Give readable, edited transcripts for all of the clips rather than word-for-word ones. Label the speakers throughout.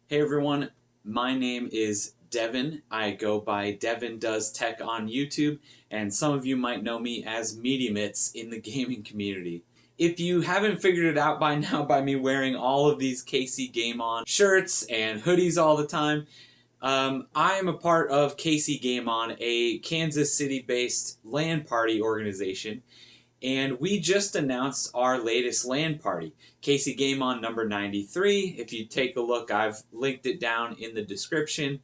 Speaker 1: Hey everyone, my name is Devin. I go by Devin Does Tech on YouTube, and some of you might know me as Mediamits in the gaming community. If you haven't figured it out by now by me wearing all of these KCGameOn shirts and hoodies all the time, I am a part of KCGameOn, a Kansas City-based LAN Party organization, and we just announced our latest LAN party, KCGameOn number 93. If you take a look, I've linked it down in the description.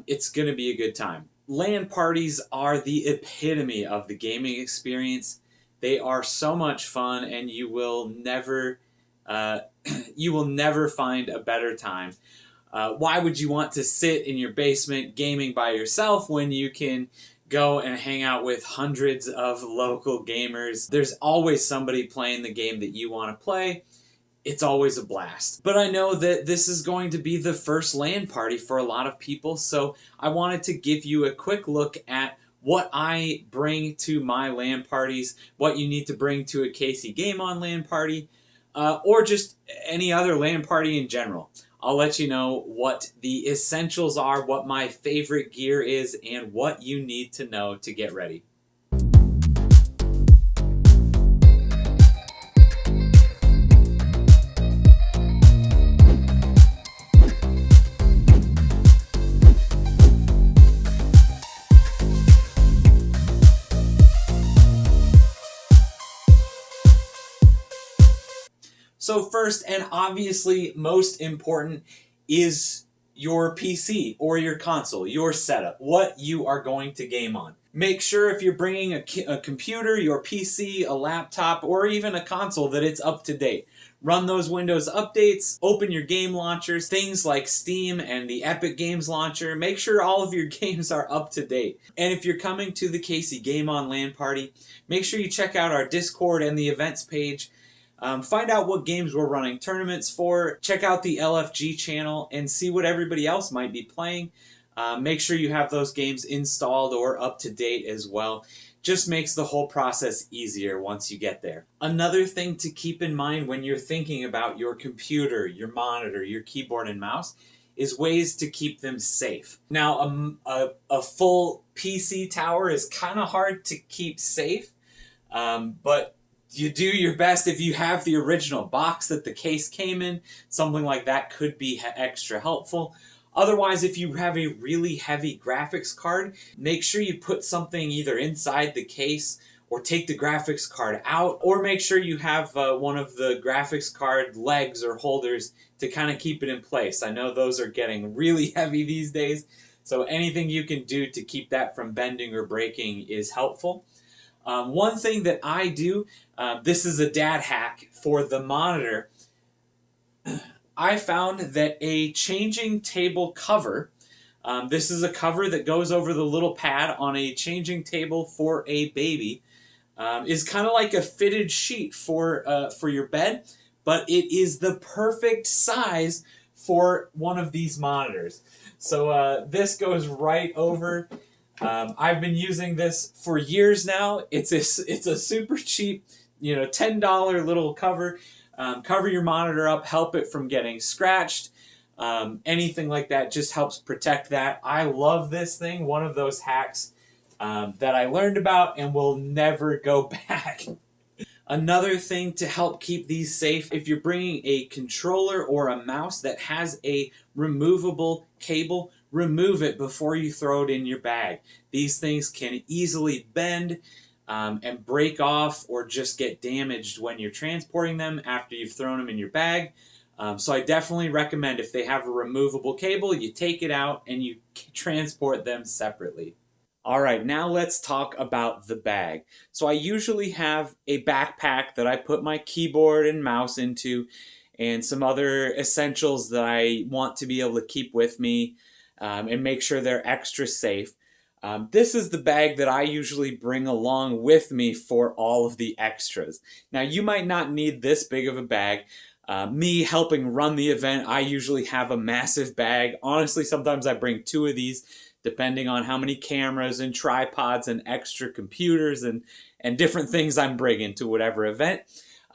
Speaker 1: It's going to be a good time. LAN parties are the epitome of the gaming experience. They are so much fun, and you will never find a better time. Why would you want to sit in your basement gaming by yourself when you can go and hang out with hundreds of local gamers? There's always somebody playing the game that you want to play. It's always a blast. But I know that this is going to be the first LAN party for a lot of people, so I wanted to give you a quick look at what I bring to my LAN parties, what you need to bring to a KCGameOn LAN party, or just any other LAN party in general. I'll let you know what the essentials are, what my favorite gear is, and what you need to know to get ready. So first, and obviously most important, is your PC or your console, your setup, what you are going to game on. Make sure if you're bringing a computer, your PC, a laptop, or even a console that it's up to date. Run those Windows updates, open your game launchers, things like Steam and the Epic Games launcher. Make sure all of your games are up to date. And if you're coming to the KCGameOn LAN party, make sure you check out our Discord and the events page. Find out what games we're running tournaments for. Check out the LFG channel and see what everybody else might be playing. Make sure you have those games installed or up to date as well. Just makes the whole process easier once you get there. Another thing to keep in mind when you're thinking about your computer, your monitor, your keyboard and mouse is ways to keep them safe. Now, a full PC tower is kind of hard to keep safe, but you do your best. If you have the original box that the case came in, something like that could be extra helpful. Otherwise, if you have a really heavy graphics card, make sure you put something either inside the case or take the graphics card out, or make sure you have one of the graphics card legs or holders to kind of keep it in place. I know those are getting really heavy these days, so anything you can do to keep that from bending or breaking is helpful. One thing that I do, this is a dad hack for the monitor. I found that a changing table cover, this is a cover that goes over the little pad on a changing table for a baby, is kind of like a fitted sheet for your bed, but it is the perfect size for one of these monitors. So this goes right over. I've been using this for years now. It's a super cheap, $10 little cover. Cover your monitor up, help it from getting scratched. Anything like that just helps protect that. I love this thing. One of those hacks that I learned about and will never go back. Another thing to help keep these safe, if you're bringing a controller or a mouse that has a removable cable, remove it before you throw it in your bag. These things can easily bend and break off or just get damaged when you're transporting them after you've thrown them in your bag. So I definitely recommend if they have a removable cable, you take it out and you transport them separately. All right, now let's talk about the bag. So I usually have a backpack that I put my keyboard and mouse into and some other essentials that I want to be able to keep with me and make sure they're extra safe. This is the bag that I usually bring along with me for all of the extras. Now, you might not need this big of a bag. Me helping run the event, I usually have a massive bag. Honestly, sometimes I bring two of these, depending on how many cameras and tripods and extra computers and different things I'm bringing to whatever event.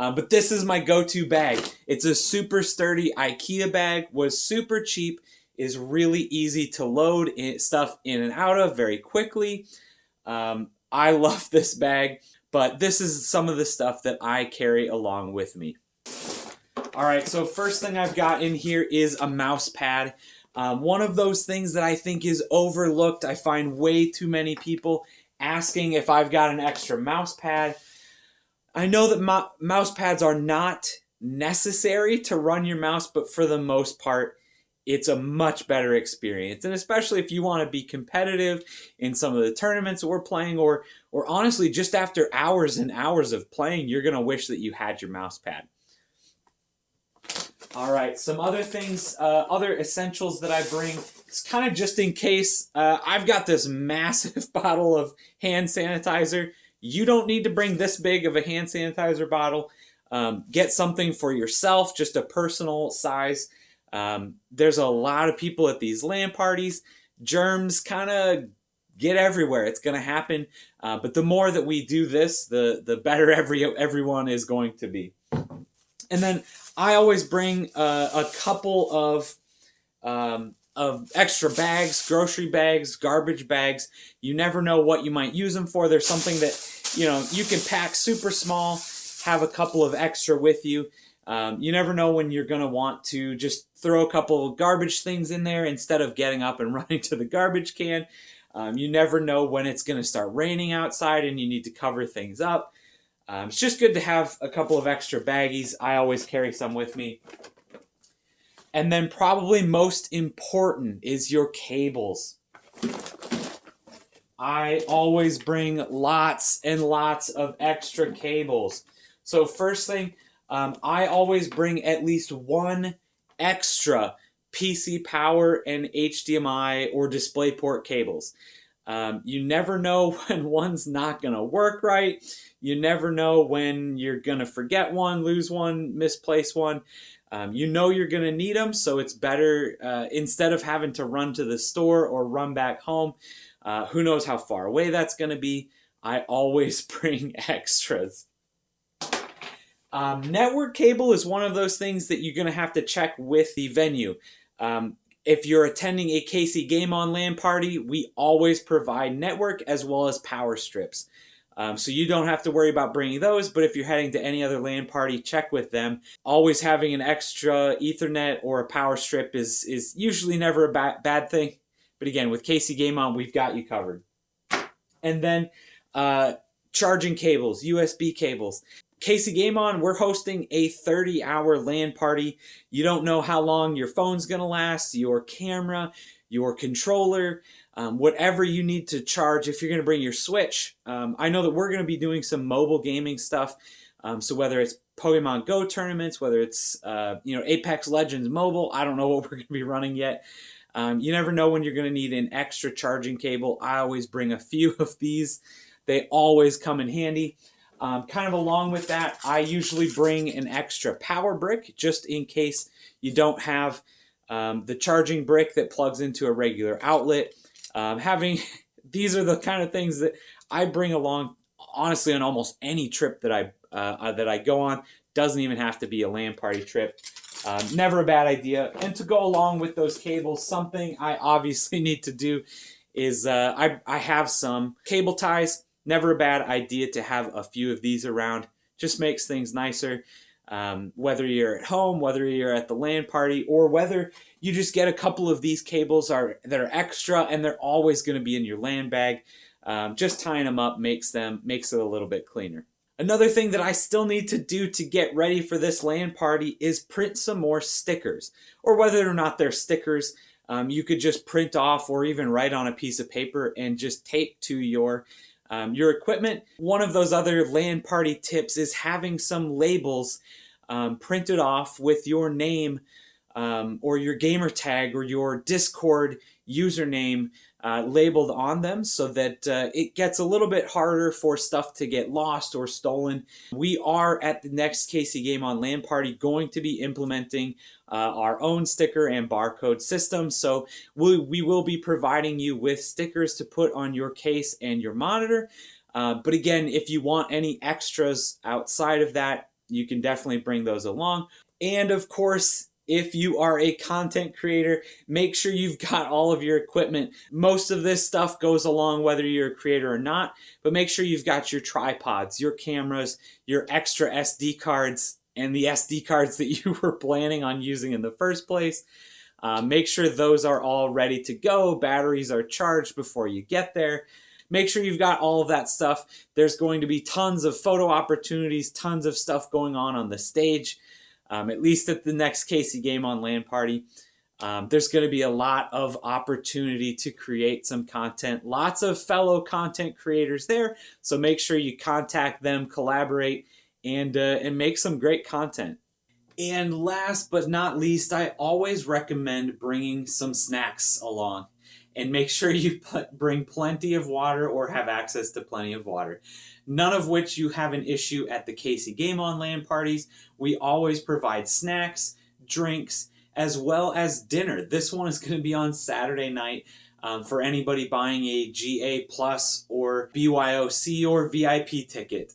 Speaker 1: But this is my go-to bag. It's a super sturdy IKEA bag, was super cheap, is really easy to load stuff in and out of very quickly. I love this bag, but this is some of the stuff that I carry along with me. All right, so first thing I've got in here is a mouse pad. One of those things that I think is overlooked. I find way too many people asking if I've got an extra mouse pad. I know that mouse pads are not necessary to run your mouse, but for the most part, it's a much better experience. And especially if you want to be competitive in some of the tournaments that we're playing, or honestly, just after hours and hours of playing, you're going to wish that you had your mouse pad. All right, some other things, other essentials that I bring. It's kind of just in case. I've got this massive bottle of hand sanitizer. You don't need to bring this big of a hand sanitizer bottle. Get something for yourself, just a personal size. There's a lot of people at these LAN parties. Germs kind of get everywhere. It's going to happen. But the more that we do this, the better everyone is going to be. And then I always bring a couple of extra bags, grocery bags, garbage bags. You never know what you might use them for. There's something that, you can pack super small, have a couple of extra with you. You never know when you're going to want to just throw a couple of garbage things in there instead of getting up and running to the garbage can. You never know when it's going to start raining outside and you need to cover things up. It's just good to have a couple of extra baggies. I always carry some with me. And then probably most important is your cables. I always bring lots and lots of extra cables. So first thing, I always bring at least one extra PC power and HDMI or DisplayPort cables. You never know when one's not going to work right. You never know when you're going to forget one, lose one, misplace one. You know you're going to need them, so it's better instead of having to run to the store or run back home. Who knows how far away that's going to be. I always bring extras. Network cable is one of those things that you're going to have to check with the venue. If you're attending a KCGameOn LAN party, we always provide network as well as power strips. So you don't have to worry about bringing those, but if you're heading to any other LAN party, check with them. Always having an extra Ethernet or a power strip is usually never a bad thing. But again, with KCGameOn, we've got you covered. And then charging cables, USB cables. KCGameOn, we're hosting a 30-hour LAN party. You don't know how long your phone's going to last, your camera, your controller, whatever you need to charge. If you're going to bring your Switch, I know that we're going to be doing some mobile gaming stuff. So whether it's Pokemon Go tournaments, whether it's Apex Legends Mobile, I don't know what we're going to be running yet. You never know when you're going to need an extra charging cable. I always bring a few of these. They always come in handy. Kind of along with that, I usually bring an extra power brick just in case you don't have the charging brick that plugs into a regular outlet. These are the kind of things that I bring along, honestly, on almost any trip that I go on. Doesn't even have to be a LAN party trip. Never a bad idea. And to go along with those cables, something I obviously need to do is I have some cable ties. Never a bad idea to have a few of these around. Just makes things nicer. Whether you're at home, whether you're at the LAN party, or whether you just get a couple of these cables that are extra and they're always going to be in your LAN bag. Just tying them up makes it a little bit cleaner. Another thing that I still need to do to get ready for this LAN party is print some more stickers. Or whether or not they're stickers, you could just print off or even write on a piece of paper and just tape to your equipment. One of those other LAN party tips is having some labels printed off with your name or your gamer tag or your Discord username labeled on them so that it gets a little bit harder for stuff to get lost or stolen. We are at the next KCGameOn LAN party going to be implementing our own sticker and barcode system. So we will be providing you with stickers to put on your case and your monitor. But again, if you want any extras outside of that, you can definitely bring those along. And of course, if you are a content creator, make sure you've got all of your equipment. Most of this stuff goes along whether you're a creator or not, but make sure you've got your tripods, your cameras, your extra SD cards, and the SD cards that you were planning on using in the first place. Make sure those are all ready to go. Batteries are charged before you get there. Make sure you've got all of that stuff. There's going to be tons of photo opportunities, tons of stuff going on the stage. At least at the next KCGameOn LAN Party. There's going to be a lot of opportunity to create some content. Lots of fellow content creators there, so make sure you contact them, collaborate, and make some great content. And last but not least, I always recommend bringing some snacks along. And make sure you bring plenty of water or have access to plenty of water. None of which you have an issue at the KCGameOn LAN parties. We always provide snacks, drinks, as well as dinner. This one is going to be on Saturday night for anybody buying a GA Plus or BYOC or VIP ticket.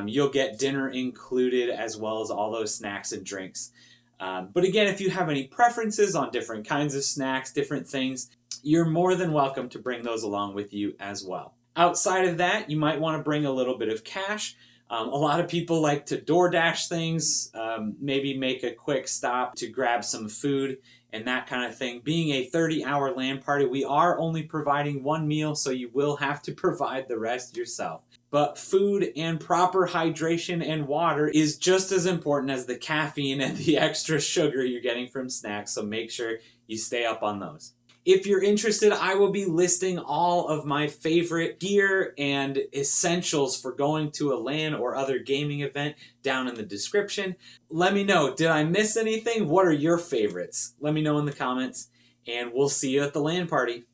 Speaker 1: You'll get dinner included as well as all those snacks and drinks. But again, if you have any preferences on different kinds of snacks, different things, you're more than welcome to bring those along with you as well. Outside of that, you might want to bring a little bit of cash. A lot of people like to DoorDash things, maybe make a quick stop to grab some food and that kind of thing. Being a 30-hour LAN party, we are only providing one meal, so you will have to provide the rest yourself. But food and proper hydration and water is just as important as the caffeine and the extra sugar you're getting from snacks, so make sure you stay up on those. If you're interested, I will be listing all of my favorite gear and essentials for going to a LAN or other gaming event down in the description. Let me know, did I miss anything? What are your favorites? Let me know in the comments, and we'll see you at the LAN party.